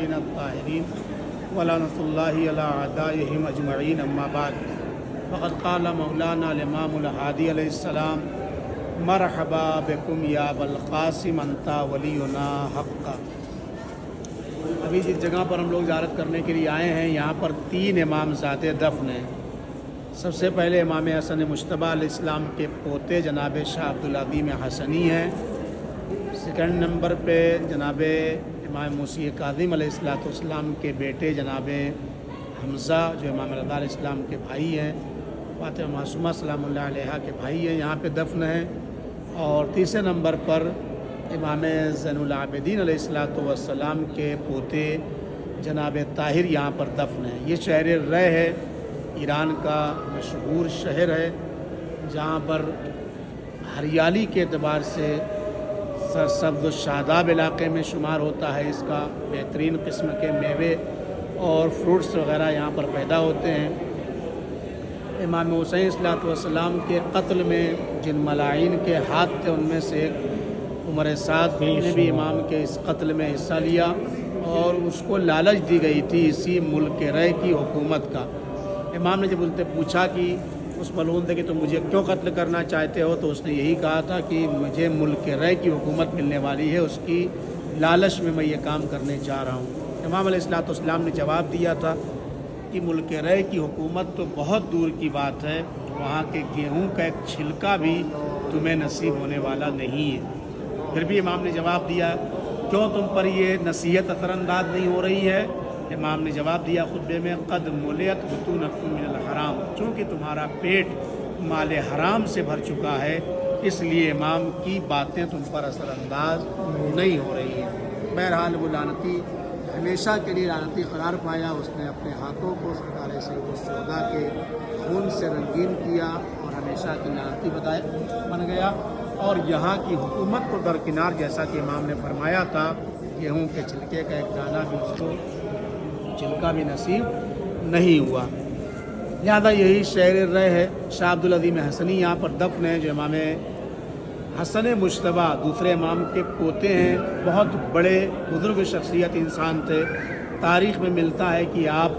الطيبين الطاهرين ولعنة الله على أعدائهم أجمعين أما بعد فقد قال مولانا الإمام الهادي عليه السلام مرحبا بكم یا ابا القاسم انت ولینا حقا۔ ابھی جس جگہ پر ہم لوگ زیارت کرنے کے لیے آئے ہیں یہاں پر 3 امام ذات دفن ہیں۔ سب سے پہلے امام حسن مجتبیٰ علیہ السلام کے پوتے جناب شاہ عبدالعظیم حسنی ہیں۔ سیکنڈ نمبر پہ جناب امام موسی کاظم علیہ السلام کے بیٹے جناب حمزہ جو امام رضا علیہ السلام کے بھائی ہیں، فاطمہ معصومہ سلام اللہ علیہا کے بھائی ہیں، یہاں پہ دفن ہیں۔ اور تیسرے نمبر پر امام زین العابدین علیہ السلام کے پوتے جناب طاہر یہاں پر دفن ہیں۔ یہ شہر رے ہے، ایران کا مشہور شہر ہے، جہاں پر ہریالی کے اعتبار سے سرسبز و شاداب علاقے میں شمار ہوتا ہے۔ اس کا بہترین قسم کے میوے اور فروٹس وغیرہ یہاں پر پیدا ہوتے ہیں۔ امام حسین صلی والسلام کے قتل میں جن ملاعین کے ہاتھ تھے ان میں سے ایک عمر سعد نے بھی امام کے اس قتل میں حصہ لیا، اور اس کو لالچ دی گئی تھی اسی ملک رے کی حکومت کا۔ امام نے جب ان سے پوچھا کہ اس ملعون سے کہ تم مجھے کیوں قتل کرنا چاہتے ہو، تو اس نے یہی کہا تھا کہ مجھے ملک رے کی حکومت ملنے والی ہے، اس کی لالچ میں یہ کام کرنے جا رہا ہوں۔ امام علیہ السلام نے جواب دیا تھا کہ ملک رے کی حکومت تو بہت دور کی بات ہے، وہاں کے گیہوں کا ایک چھلکا بھی تمہیں نصیب ہونے والا نہیں ہے۔ پھر بھی امام نے جواب دیا کیوں تم پر یہ نصیحت اثر انداز نہیں ہو رہی ہے؟ امام نے جواب دیا خطبے میں قد ملیت بطونکم من الحرام، چونکہ تمہارا پیٹ مال حرام سے بھر چکا ہے، اس لیے امام کی باتیں تم پر اثر انداز نہیں ہو رہی ہیں۔ بہرحال وہ لعنتی ہمیشہ کے لیے لعنتی قرار پایا۔ اس نے اپنے ہاتھوں کو سرکار سید الشہداء کے خون سے رنگین کیا اور ہمیشہ کی لعنتی بن گیا، اور یہاں کی حکومت کو درکنار، جیسا کہ امام نے فرمایا تھا، گیہوں کے چھلکے کا ایک دانہ بھی اس کو چھلکا بھی نصیب نہیں ہوا۔ لہذا یہی شہر رے ہے۔ شاہ عبدالعظیم حسنی یہاں پر دفن ہیں، جو امام حسن مجتبیٰ دوسرے امام کے پوتے ہیں۔ بہت بڑے بزرگ شخصیت انسان تھے۔ تاریخ میں ملتا ہے کہ آپ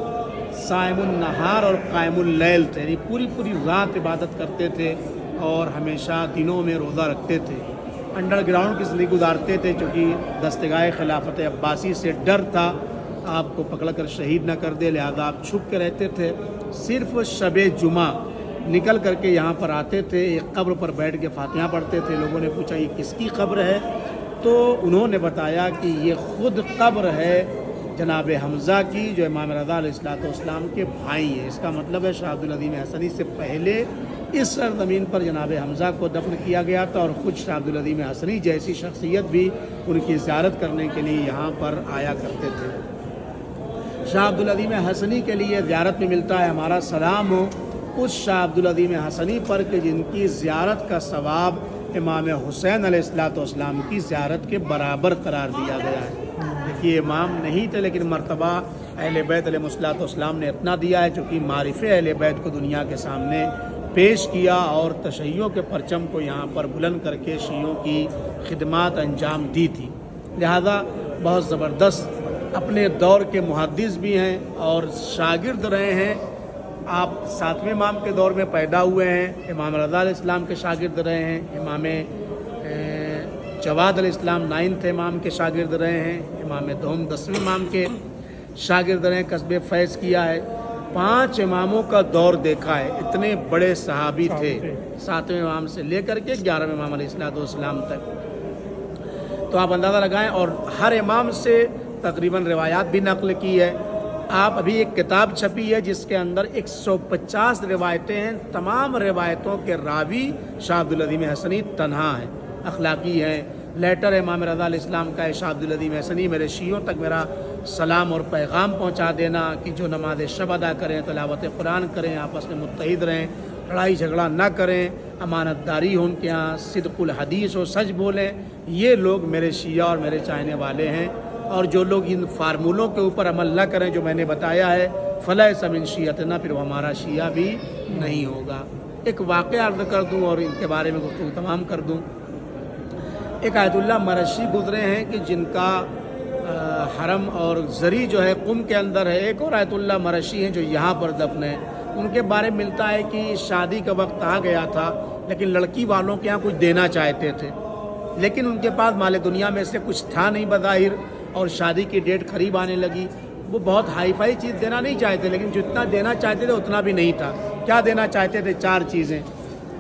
صائم النہار اور قائم اللیل تھے، یعنی پوری رات عبادت کرتے تھے اور ہمیشہ دنوں میں روزہ رکھتے تھے۔ انڈر گراؤنڈ کی زندگی گزارتے تھے، چونکہ دستگاہ خلافت عباسی سے ڈر تھا آپ کو پکڑ کر شہید نہ کر دے، لہذا آپ چھپ کے رہتے تھے۔ صرف شب جمعہ نکل کر کے یہاں پر آتے تھے، ایک قبر پر بیٹھ کے فاتحہ پڑھتے تھے۔ لوگوں نے پوچھا یہ کس کی قبر ہے، تو انہوں نے بتایا کہ یہ خود قبر ہے جناب حمزہ کی، جو امام رضا علیہ السلام کے بھائی ہیں۔ اس کا مطلب ہے شاہ عبدالعظیم حسنی سے پہلے اس سرزمین پر جناب حمزہ کو دفن کیا گیا تھا، اور خود شاہ عبدالعظیم حسنی جیسی شخصیت بھی ان کی زیارت کرنے کے لیے یہاں پر آیا کرتے تھے۔ شاہ عبدالعظیم حسنی کے لیے زیارت میں ملتا ہے ہمارا سلام ہو اس شاہ عبدالعظیم حسنی پر کہ جن کی زیارت کا ثواب امام حسین علیہ السلام کی زیارت کے برابر قرار دیا گیا ہے۔ دیکھیے امام نہیں تھے، لیکن مرتبہ اہل بیت علیہ السلام نے اتنا دیا ہے، چونکہ معرف اہل بیت کو دنیا کے سامنے پیش کیا اور تشیعوں کے پرچم کو یہاں پر بلند کر کے شیعوں کی خدمات انجام دی تھی۔ لہذا بہت زبردست اپنے دور کے محدث بھی ہیں اور شاگرد رہے ہیں۔ آپ 7ویں امام کے دور میں پیدا ہوئے ہیں، امام رضا علیہ السلام کے شاگرد رہے ہیں، امام جواد علیہ السلام 9 امام کے شاگرد رہے ہیں، امام دوم 10ویں امام کے شاگرد رہے ہیں، کسب فیض کیا ہے۔ 5 اماموں کا دور دیکھا ہے، اتنے بڑے صحابی تھے 7ویں امام سے لے کر کے 11ویں امام علیہ السلام تک۔ تو آپ اندازہ لگائیں، اور ہر امام سے تقریباً روایات بھی نقل کی ہے۔ آپ ابھی ایک کتاب چھپی ہے جس کے اندر 150 روایتیں ہیں، تمام روایتوں کے راوی شاہ عبدالعظیم حسنی تنہا ہیں، اخلاقی ہیں۔ لیٹر امام رضا علیہ السلام کا ہے شاہ عبدالعظیم حسنی میرے شیعوں تک میرا سلام اور پیغام پہنچا دینا کہ جو نماز شب ادا کریں، تلاوت قرآن کریں، آپس میں متحد رہیں، لڑائی جھگڑا نہ کریں، امانت داری ہو ان کے ہاں، صدق الحدیث ہو، سچ بولیں، یہ لوگ میرے شیعہ اور میرے چاہنے والے ہیں۔ اور جو لوگ ان فارمولوں کے اوپر عمل نہ کریں جو میں نے بتایا ہے، فلیس من شیعتنا، پھر وہ ہمارا شیعہ بھی نہیں ہوگا۔ ایک واقعہ عرض کر دوں اور ان کے بارے میں گفتگو تمام کر دوں۔ ایک آیت اللہ مرشی گزرے ہیں کہ جن کا حرم اور زری جو ہے قم کے اندر ہے. ایک اور آیت اللہ مرشی ہیں جو یہاں پر دفن ہے. ان کے بارے میں ملتا ہے کہ شادی کا وقت آ گیا تھا لیکن لڑکی والوں کے یہاں کچھ دینا چاہتے تھے, لیکن ان کے پاس مال دنیا میں سے کچھ تھا نہیں بظاہر, اور شادی کی ڈیٹ قریب آنے لگی. وہ بہت ہائی فائی چیز دینا نہیں چاہتے, لیکن جتنا دینا چاہتے تھے اتنا بھی نہیں تھا. کیا دینا چاہتے تھے؟ 4 چیزیں.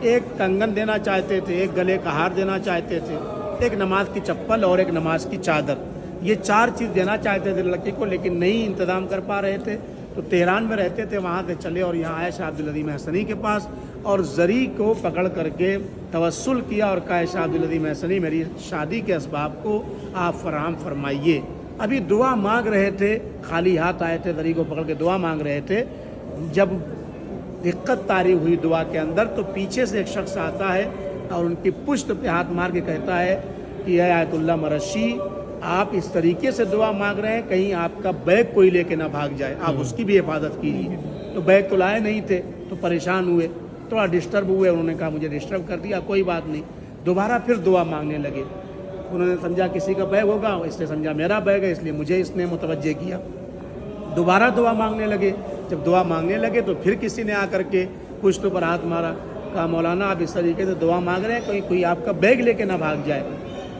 ایک کنگن دینا چاہتے تھے, ایک گلے کا ہار دینا چاہتے تھے, ایک نماز کی چپل اور ایک نماز کی چادر. یہ 4 چیز دینا چاہتے تھے لڑکی کو, لیکن نہیں انتظام کر پا رہے تھے. تو تہران میں رہتے تھے, وہاں سے چلے اور یہاں آئے شاہ عبدالعظیم حسنی کے پاس, اور زری کو پکڑ کر کے توسل کیا اور کہا شاہ عبدالعظیم حسنی میری شادی کے اسباب کو آپ فراہم فرمائیے. ابھی دعا مانگ رہے تھے, خالی ہاتھ آئے تھے, زری کو پکڑ کے دعا مانگ رہے تھے. جب دقت طاری ہوئی دعا کے اندر تو پیچھے سے ایک شخص آتا ہے اور ان کی پشت پہ ہاتھ مار کے کہتا ہے کہ اے آیت اللہ مرشی, آپ اس طریقے سے دعا مانگ رہے ہیں کہیں آپ کا بیگ کوئی لے کے نہ بھاگ جائے, آپ اس کی بھی حفاظت کیجیے. تو بیگ تو لائے نہیں تھے تو پریشان ہوئے, تھوڑا ڈسٹرب ہوئے. انہوں نے کہا مجھے ڈسٹرب کر دیا, کوئی بات نہیں. دوبارہ پھر دعا مانگنے لگے. انہوں نے سمجھا کسی کا بیگ ہوگا, اس نے سمجھا میرا بیگ ہے, اس لیے مجھے اس نے متوجہ کیا. دوبارہ دعا مانگنے لگے. جب دعا مانگنے لگے تو پھر کسی نے آ کر کے پشت پر ہاتھ مارا, کہا مولانا آپ اس طریقے سے دعا مانگ رہے ہیں کہیں کوئی آپ کا بیگ لے کے نہ بھاگ جائے.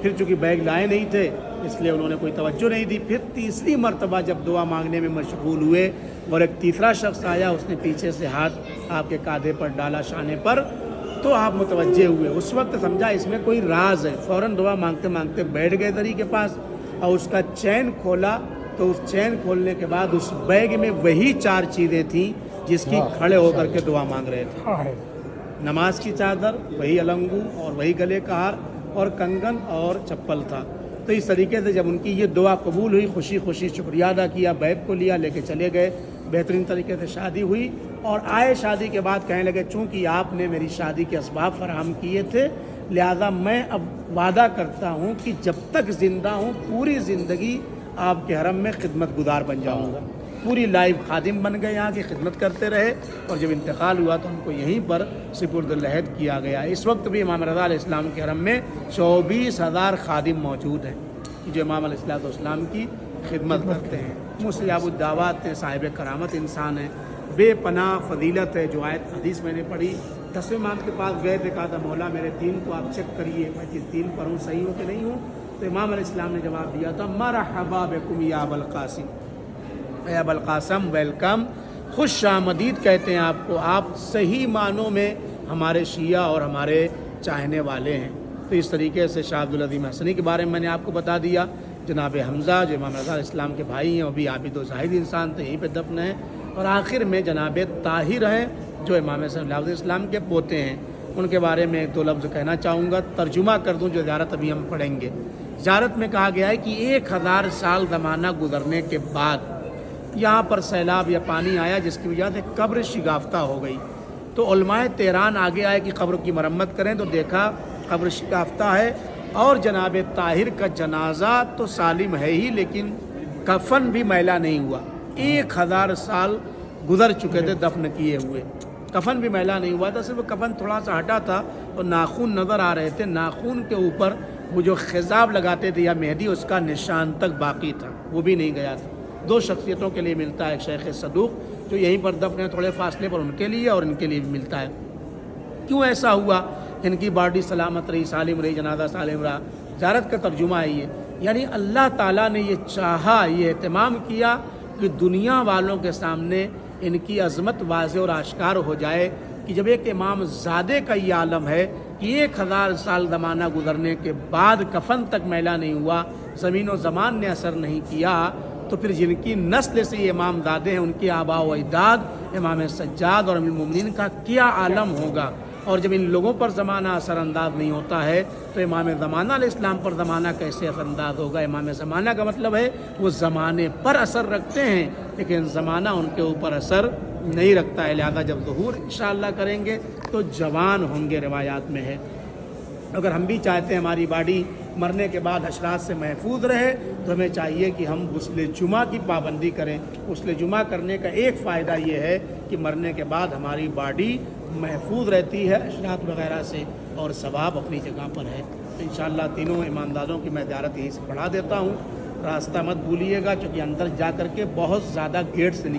پھر چونکہ بیگ لائے نہیں تھے اس لیے انہوں نے کوئی توجہ نہیں دی. پھر تیسری مرتبہ جب دعا مانگنے میں مشغول ہوئے اور ایک تیسرا شخص آیا, اس نے پیچھے سے ہاتھ آپ کے کاندھے پر ڈالا, شانے پر, تو آپ متوجہ ہوئے. اس وقت سمجھا اس میں کوئی راز ہے. فوراً دعا مانگتے مانگتے بیٹھ گئے زری کے پاس اور اس کا چین کھولا. تو اس چین کھولنے کے بعد اس بیگ میں وہی 4 چیزیں تھیں جس کی کھڑے ہو کر کے دعا مانگ رہے تھے. نماز کی چادر, وہی النگو اور وہی گلے کا ہار, اور کنگن اور چپل تھا. تو اس طریقے سے جب ان کی یہ دعا قبول ہوئی, خوشی خوشی شکریہ ادا کیا, بیگ کو لیا, لے کے چلے گئے. بہترین طریقے سے شادی ہوئی. اور آئے شادی کے بعد کہنے لگے چونکہ آپ نے میری شادی کے اسباب فراہم کیے تھے, لہذا میں اب وعدہ کرتا ہوں کہ جب تک زندہ ہوں پوری زندگی آپ کے حرم میں خدمت گزار بن جاؤں گا. پوری لائف خادم بن گئے, یہاں کی خدمت کرتے رہے. اور جب انتقال ہوا تو ان کو یہیں پر سپرد العہد کیا گیا. اس وقت بھی امام رضا علیہ السلام کے حرم میں 24,000 خادم موجود ہیں جو امام علیہ السلام کی خدمت کرتے ہیں. مستجاب الدعوات ہیں, صاحب کرامت انسان ہیں, بے پناہ فضیلت ہے. جو آیت حدیث میں نے پڑھی, 10ویں امام کے پاس گئے تھے, کہا تھا مولا میرے دین کو آپ چیک کریے, میں جس دین پر ہوں صحیح ہوں کہ نہیں ہوں. تو امام علیہ السلام نے جواب دیا تھا مرحبا بکم یا ابا القاسم, اے ابا القاسم ویلکم, خوش آمدید کہتے ہیں آپ کو, آپ صحیح معنوں میں ہمارے شیعہ اور ہمارے چاہنے والے ہیں. تو اس طریقے سے شاہ عبدالعظیم حسنی کے بارے میں نے آپ کو بتا دیا. جناب حمزہ جو امام رضا علیہ السلام کے بھائی ہیں, وہ بھی عابد و زاہد انسان تھے, یہیں پہ دفن ہیں. اور آخر میں جناب طاہر ہیں جو امام صلی اللہ علیہ وسلم کے پوتے ہیں. ان کے بارے میں 2 لفظ کہنا چاہوں گا, ترجمہ کر دوں جو زیارت ابھی ہم پڑھیں گے. زیارت میں کہا گیا ہے کہ 1000 سال زمانہ گزرنے کے بعد یہاں پر سیلاب یا پانی آیا جس کی وجہ سے قبر شگافتہ ہو گئی. تو علماء تہران آگے آئے کہ قبر کی مرمت کریں, تو دیکھا قبر شگافتہ ہے اور جناب طاہر کا جنازہ تو سالم ہے ہی لیکن کفن بھی میلا نہیں ہوا. 1000 سال گزر چکے تھے دفن کیے ہوئے, کفن بھی میلا نہیں ہوا تھا. صرف کفن تھوڑا سا ہٹا تھا اور ناخون نظر آ رہے تھے. ناخون کے اوپر وہ جو خضاب لگاتے تھے یا مہندی, اس کا نشان تک باقی تھا, وہ بھی نہیں گیا تھا. 2 شخصیتوں کے لیے ملتا ہے, ایک شیخ صدوق جو یہیں پر دفن ہے تھوڑے فاصلے پر, ان کے لیے, اور ان کے لیے بھی ملتا ہے. کیوں ایسا ہوا؟ ان کی باڈی سلامت رہی, سالم رہی, جنازہ سالم رہا. زیارت کا ترجمہ ہے یہ, یعنی اللہ تعالیٰ نے یہ چاہا, یہ اہتمام کیا کہ دنیا والوں کے سامنے ان کی عظمت واضح اور آشکار ہو جائے کہ جب ایک امام زادے کا یہ عالم ہے کہ 1000 سال زمانہ گزرنے کے بعد کفن تک میلا نہیں ہوا, زمین و زمان نے اثر نہیں کیا, تو پھر جن کی نسل سے یہ امام زادے ہیں ان کے آباء و اجداد امام سجاد اور امیر المومنین کا کیا عالم ہوگا. اور جب ان لوگوں پر زمانہ اثر انداز نہیں ہوتا ہے تو امام زمانہ علیہ السلام پر زمانہ کیسے اثر انداز ہوگا؟ امام زمانہ کا مطلب ہے وہ زمانے پر اثر رکھتے ہیں لیکن زمانہ ان کے اوپر اثر نہیں رکھتا ہے. لہذا جب ظہور انشاءاللہ کریں گے تو جوان ہوں گے, روایات میں ہے. اگر ہم بھی چاہتے ہیں ہماری باڈی مرنے کے بعد حشرات سے محفوظ رہے تو ہمیں چاہیے کہ ہم غسل جمعہ کی پابندی کریں. غسل جمعہ کرنے کا ایک فائدہ یہ ہے کہ مرنے کے بعد ہماری باڈی محفوظ رہتی ہے حشرات وغیرہ سے, اور ثواب اپنی جگہ پر ہے. تو انشاءاللہ تینوں ایمانداروں کی میں زیارت یہیں سے پڑھا دیتا ہوں. راستہ مت بھولیے گا، چونکہ اندر جا کر کے بہت زیادہ گیٹ سے